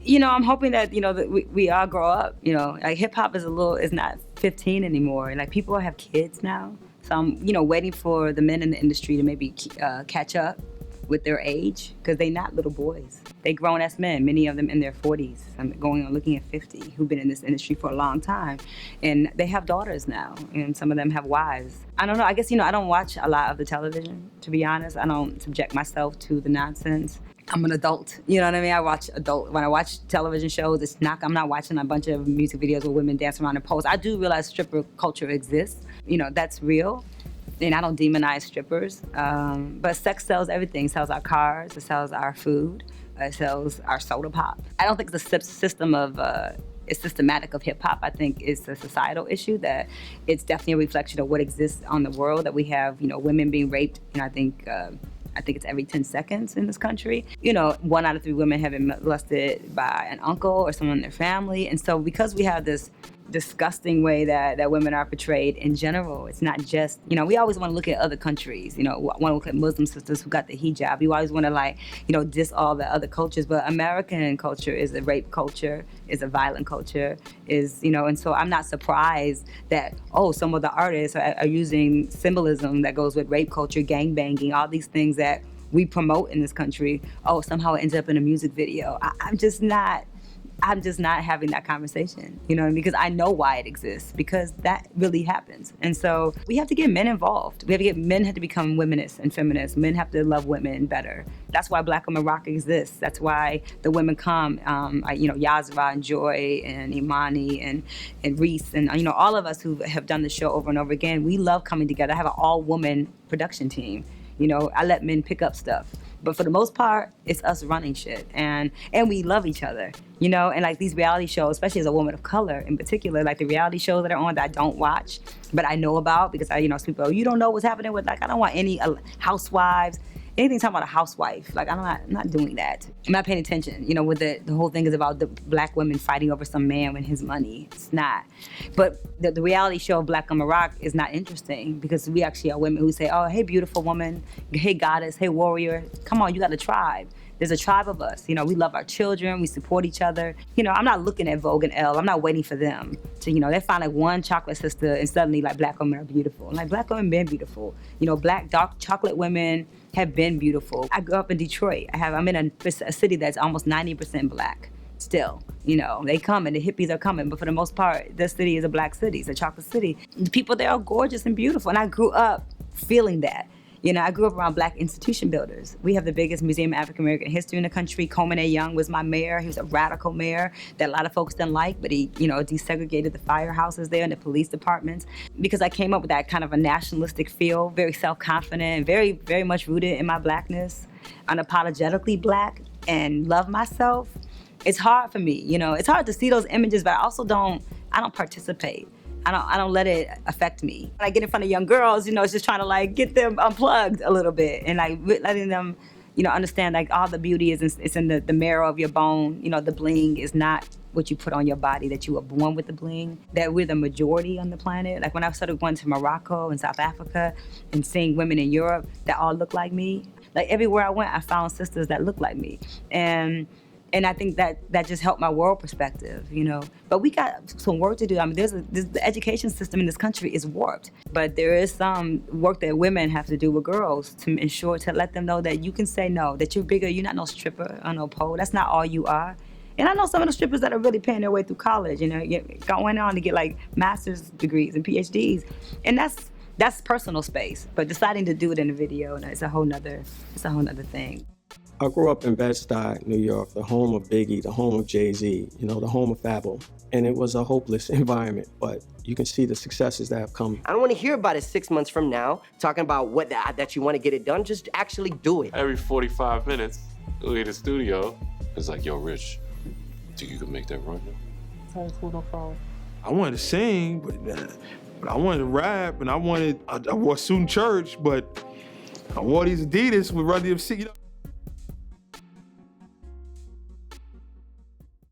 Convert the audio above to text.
I'm hoping that, that we all grow up, like hip hop is not 15 anymore. Like people have kids now. So I'm, waiting for the men in the industry to maybe catch up with their age, because they not little boys. They grown-ass men, many of them in their 40s, going on looking at 50, who've been in this industry for a long time. And they have daughters now, and some of them have wives. I don't know, I guess, I don't watch a lot of the television, to be honest. I don't subject myself to the nonsense. I'm an adult, you know what I mean? When I watch television shows, I'm not watching a bunch of music videos where women dance around and pose. I do realize stripper culture exists, that's real. And I don't demonize strippers, but sex sells everything. It sells our cars, it sells our food, it sells our soda pop. I don't think it's a system of, it's systematic of hip hop. I think it's a societal issue that it's definitely a reflection of what exists on the world, that we have, women being raped, I think it's every 10 seconds in this country. 1 out of 3 women have been molested by an uncle or someone in their family. And so because we have this disgusting way that women are portrayed in general, it's not just, we always want to look at other countries, want to look at Muslim sisters who got the hijab. You always want to diss all the other cultures, but American culture is a rape culture, is a violent culture, and so I'm not surprised that, some of the artists are using symbolism that goes with rape culture, gang banging, all these things that we promote in this country. Somehow it ends up in a music video. I'm just not having that conversation, because I know why it exists, because that really happens. And so we have to get men involved. Men have to become womanists and feminists. Men have to love women better. That's why Black Women Rock exists. That's why the women come, Yazra and Joy and Imani and Reese and, all of us who have done the show over and over again, we love coming together. I have an all-woman production team. I let men pick up stuff. But for the most part, it's us running shit. And we love each other, And like these reality shows, especially as a woman of color in particular, like the reality shows that are on that I don't watch, but I know about because people, you don't know what's happening with, like, I don't want any housewives, anything talking about a housewife. Like, I'm not doing that. I'm not paying attention. With the whole thing is about the Black women fighting over some man with his money. It's not. But the reality show of Black Women Rock is not interesting because we actually are women who say, oh, hey, beautiful woman, hey, goddess, hey, warrior. Come on, you got a tribe. There's a tribe of us. We love our children. We support each other. I'm not looking at Vogue and Elle. I'm not waiting for them to, they find like one chocolate sister and suddenly like Black women are beautiful. Like Black women been beautiful. Black dark chocolate women have been beautiful. I grew up in Detroit. I'm in a city that's almost 90% Black still. They come and the hippies are coming, but for the most part, this city is a Black city. It's a chocolate city. The people there are gorgeous and beautiful, and I grew up feeling that. I grew up around Black institution builders. We have the biggest museum of African American history in the country. Coleman A. Young was my mayor. He was a radical mayor that a lot of folks didn't like, but he, desegregated the firehouses there and the police departments because I came up with that kind of a nationalistic feel, very self-confident, very, very much rooted in my Blackness, unapologetically Black, and love myself. It's hard for me, it's hard to see those images, but I also don't participate. I don't let it affect me. When I get in front of young girls, it's just trying to like get them unplugged a little bit and like letting them, understand like all the beauty it's in the marrow of your bone. The bling is not what you put on your body, that you were born with the bling, that we're the majority on the planet. Like when I started going to Morocco and South Africa and seeing women in Europe that all look like me, like everywhere I went, I found sisters that look like me. And I think that just helped my world perspective, But we got some work to do. I mean, the education system in this country is warped. But there is some work that women have to do with girls to ensure, to let them know that you can say no, that you're bigger. You're not no stripper or no pole. That's not all you are. And I know some of the strippers that are really paying their way through college, going on to get like master's degrees and PhDs. And that's personal space. But deciding to do it in a video, it's a whole nother thing. I grew up in Bed-Stuy, New York, the home of Biggie, the home of Jay-Z, the home of Fabo. And it was a hopeless environment, but you can see the successes that have come. I don't want to hear about it 6 months from now, talking about what that you want to get it done. Just actually do it. Every 45 minutes, go in the studio. It's like, yo, Rich, think you can make that run? I wanted to sing, but I wanted to rap, and I wore a suit in church, but I wore these Adidas with Run DMC.